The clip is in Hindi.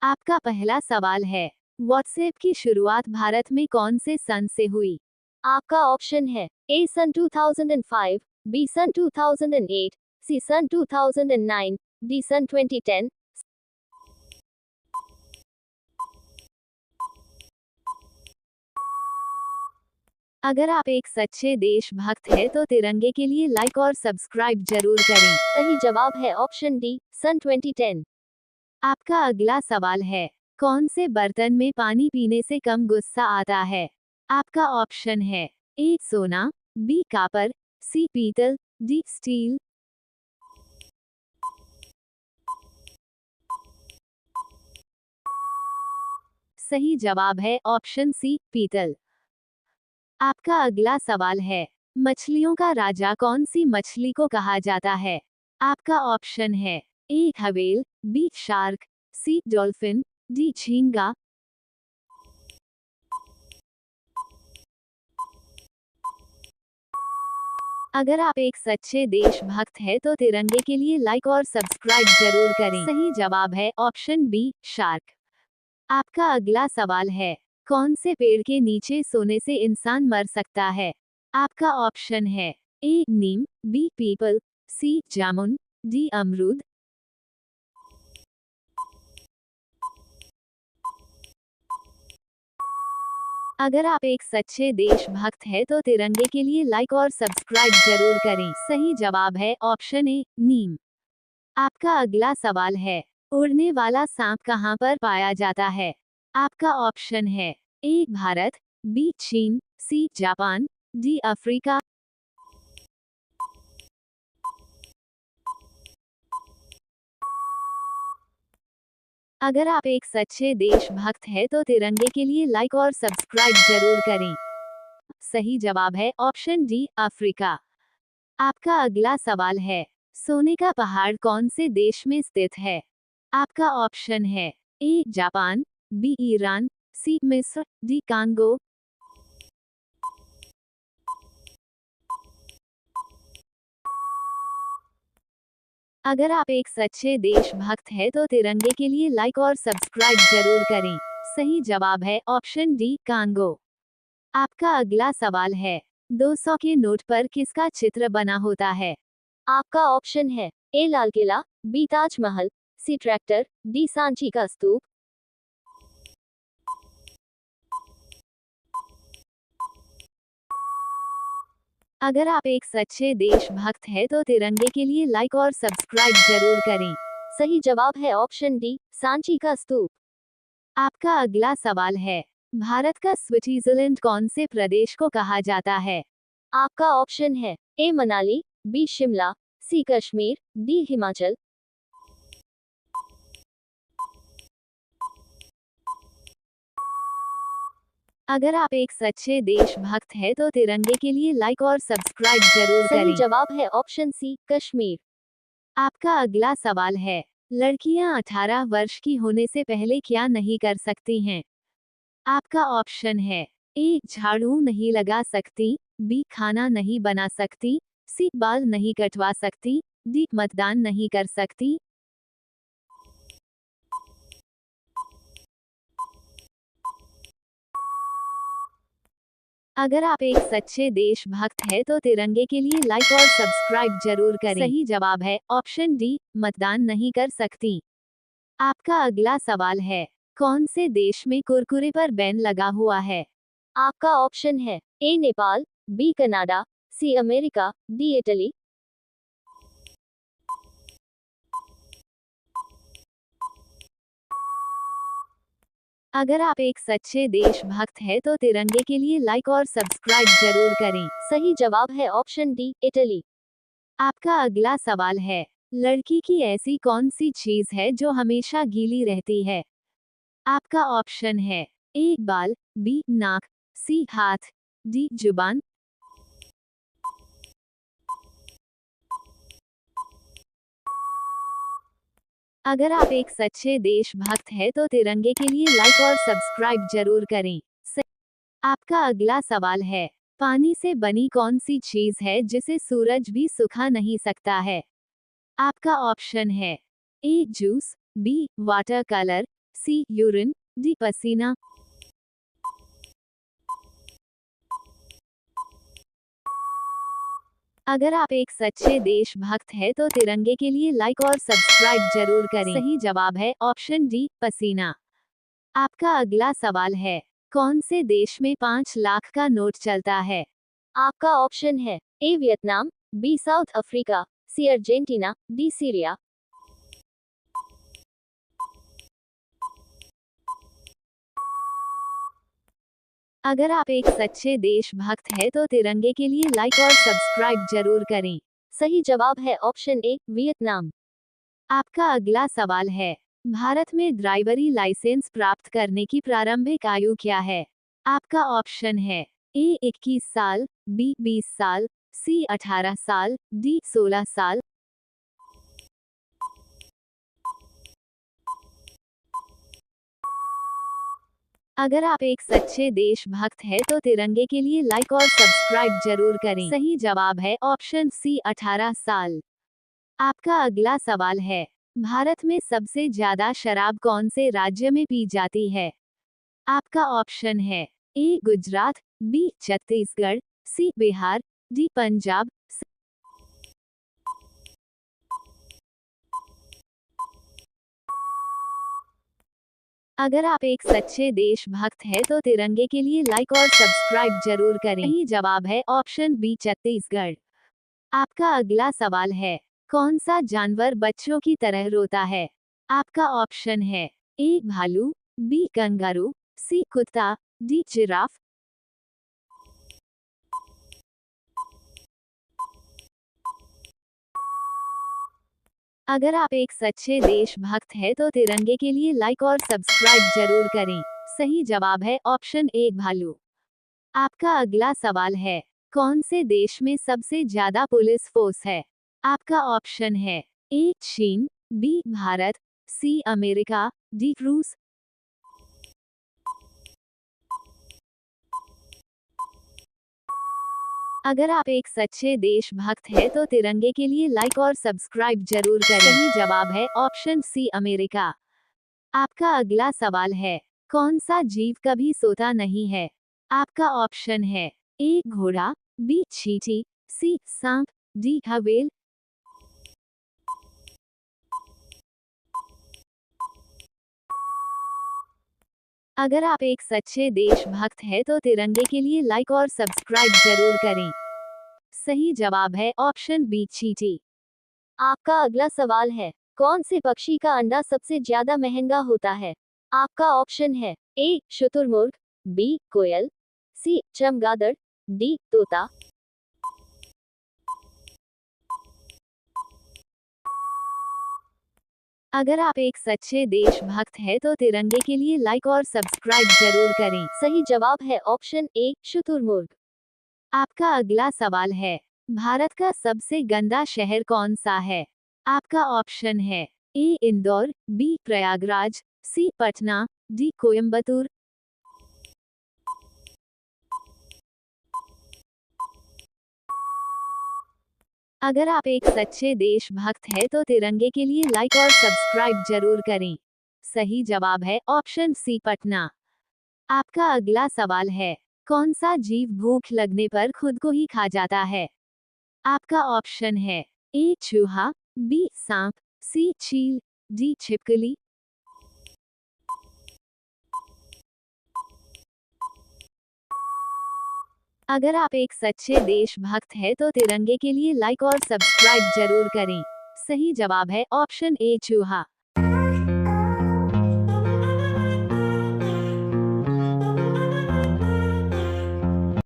आपका पहला सवाल है, व्हाट्सएप की शुरुआत भारत में कौन से सन से हुई? आपका ऑप्शन है ए सन 2005, बी सन 2008, सी सन 2009, डी सन 2010। अगर आप एक सच्चे देशभक्त हैं तो तिरंगे के लिए लाइक और सब्सक्राइब जरूर करें। सही जवाब है ऑप्शन डी सन 2010। आपका अगला सवाल है, कौन से बर्तन में पानी पीने से कम गुस्सा आता है? आपका ऑप्शन है, ए सोना, बी कापर, सी पीतल, डी स्टील। सही जवाब है ऑप्शन सी पीतल। आपका अगला सवाल है, मछलियों का राजा कौन सी मछली को कहा जाता है? आपका ऑप्शन है, ए हवेल, बी शार्क, सी डॉल्फिन, डी झींगा। अगर आप एक सच्चे देशभक्त हैं तो तिरंगे के लिए लाइक और सब्सक्राइब जरूर करें। सही जवाब है ऑप्शन बी शार्क। आपका अगला सवाल है, कौन से पेड़ के नीचे सोने से इंसान मर सकता है? आपका ऑप्शन है, ए नीम, बी पीपल, सी जामुन, डी अमरूद। अगर आप एक सच्चे देशभक्त हैं तो तिरंगे के लिए लाइक और सब्सक्राइब जरूर करें। सही जवाब है ऑप्शन ए नीम। आपका अगला सवाल है, उड़ने वाला सांप कहाँ पर पाया जाता है? आपका ऑप्शन है, ए भारत, बी चीन, सी जापान, डी अफ्रीका। अगर आप एक सच्चे देशभक्त हैं तो तिरंगे के लिए लाइक और सब्सक्राइब जरूर करें। सही जवाब है ऑप्शन डी अफ्रीका। आपका अगला सवाल है, सोने का पहाड़ कौन से देश में स्थित है? आपका ऑप्शन है, ए जापान, बी ईरान, सी मिस्र, डी कांगो। अगर आप एक सच्चे देशभक्त हैं तो तिरंगे के लिए लाइक और सब्सक्राइब जरूर करें। सही जवाब है ऑप्शन डी कांगो। आपका अगला सवाल है, 200 के नोट पर किसका चित्र बना होता है? आपका ऑप्शन है ए लाल किला, बी ताजमहल, सी ट्रैक्टर, डी सांची का स्तूप। अगर आप एक सच्चे देशभक्त हैं तो तिरंगे के लिए लाइक और सब्सक्राइब जरूर करें। सही जवाब है ऑप्शन डी सांची का स्तूप। आपका अगला सवाल है, भारत का स्विट्जरलैंड कौन से प्रदेश को कहा जाता है? आपका ऑप्शन है ए मनाली, बी शिमला, सी कश्मीर, डी हिमाचल। अगर आप एक सच्चे देशभक्त हैं तो तिरंगे के लिए लाइक और सब्सक्राइब जरूर सही करें। जवाब है ऑप्शन सी कश्मीर। आपका अगला सवाल है, लड़कियां 18 वर्ष की होने से पहले क्या नहीं कर सकती हैं? आपका ऑप्शन है, ए झाड़ू नहीं लगा सकती, बी खाना नहीं बना सकती, सी बाल नहीं कटवा सकती, डी मतदान नहीं कर सकती। अगर आप एक सच्चे देशभक्त हैं तो तिरंगे के लिए लाइक और सब्सक्राइब जरूर करें। सही जवाब है ऑप्शन डी मतदान नहीं कर सकती। आपका अगला सवाल है, कौन से देश में कुरकुरे पर बैन लगा हुआ है? आपका ऑप्शन है A Nepal, B Canada, C America, D Italy. अगर आप एक सच्चे देशभक्त हैं तो तिरंगे के लिए लाइक और सब्सक्राइब जरूर करें। सही जवाब है ऑप्शन डी इटली। आपका अगला सवाल है, लड़की की ऐसी कौन सी चीज है जो हमेशा गीली रहती है? आपका ऑप्शन है, ए बाल, बी नाक, सी हाथ, डी जुबान। अगर आप एक सच्चे देशभक्त हैं तो तिरंगे के लिए लाइक और सब्सक्राइब जरूर करें। आपका अगला सवाल है, पानी से बनी कौन सी चीज है जिसे सूरज भी सुखा नहीं सकता है? आपका ऑप्शन है, ए जूस, बी वाटर कलर, सी यूरिन, डी पसीना। अगर आप एक सच्चे देशभक्त हैं तो तिरंगे के लिए लाइक और सब्सक्राइब जरूर करें। सही जवाब है ऑप्शन डी पसीना। आपका अगला सवाल है, कौन से देश में 5 लाख का नोट चलता है? आपका ऑप्शन है A Vietnam, B South Africa, C Argentina, D Syria. अगर आप एक सच्चे देशभक्त हैं तो तिरंगे के लिए लाइक और सब्सक्राइब जरूर करें। सही जवाब है ऑप्शन ए वियतनाम। आपका अगला सवाल है, भारत में ड्राइवरी लाइसेंस प्राप्त करने की प्रारंभिक आयु क्या है? आपका ऑप्शन है ए 21 साल, बी 20 साल, सी 18 साल, डी 16 साल। अगर आप एक सच्चे देशभक्त हैं तो तिरंगे के लिए लाइक और सब्सक्राइब जरूर करें। सही जवाब है ऑप्शन सी 18 साल। आपका अगला सवाल है, भारत में सबसे ज्यादा शराब कौन से राज्य में पी जाती है? आपका ऑप्शन है ए गुजरात, बी छत्तीसगढ़, सी बिहार, डी पंजाब। अगर आप एक सच्चे देशभक्त हैं तो तिरंगे के लिए लाइक और सब्सक्राइब जरूर करें। सही जवाब है ऑप्शन बी छत्तीसगढ़। आपका अगला सवाल है, कौन सा जानवर बच्चों की तरह रोता है? आपका ऑप्शन है ए भालू, बी कंगारू, सी कुत्ता, डी जिराफ। अगर आप एक सच्चे देशभक्त हैं तो तिरंगे के लिए लाइक और सब्सक्राइब जरूर करें। सही जवाब है ऑप्शन ए भालू। आपका अगला सवाल है, कौन से देश में सबसे ज्यादा पुलिस फोर्स है? आपका ऑप्शन है ए चीन, B Bharat, C America, D रूस। अगर आप एक सच्चे देशभक्त हैं तो तिरंगे के लिए लाइक और सब्सक्राइब जरूर करें। सही जवाब है ऑप्शन सी अमेरिका। आपका अगला सवाल है, कौन सा जीव कभी सोता नहीं है? आपका ऑप्शन है ए घोड़ा, बी चींटी, सी सांप, डी हवेल। अगर आप एक सच्चे देशभक्त हैं तो तिरंगे के लिए लाइक और सब्सक्राइब जरूर करें। सही जवाब है ऑप्शन बी चींटी। आपका अगला सवाल है, कौन से पक्षी का अंडा सबसे ज्यादा महंगा होता है? आपका ऑप्शन है ए शुतुरमुर्ग, बी कोयल, सी चमगादड़, डी तोता। अगर आप एक सच्चे देशभक्त हैं तो तिरंगे के लिए लाइक और सब्सक्राइब जरूर करें। सही जवाब है ऑप्शन ए शुतुरमुर्ग। आपका अगला सवाल है, भारत का सबसे गंदा शहर कौन सा है? आपका ऑप्शन है ए इंदौर, बी प्रयागराज, सी पटना, डी कोयम्बतूर। अगर आप एक सच्चे देशभक्त हैं तो तिरंगे के लिए लाइक और सब्सक्राइब जरूर करें। सही जवाब है ऑप्शन सी पटना। आपका अगला सवाल है, कौन सा जीव भूख लगने पर खुद को ही खा जाता है? आपका ऑप्शन है ए चूहा, बी सांप, सी चील, डी छिपकली। अगर आप एक सच्चे देशभक्त हैं तो तिरंगे के लिए लाइक और सब्सक्राइब जरूर करें। सही जवाब है ऑप्शन ए चूहा।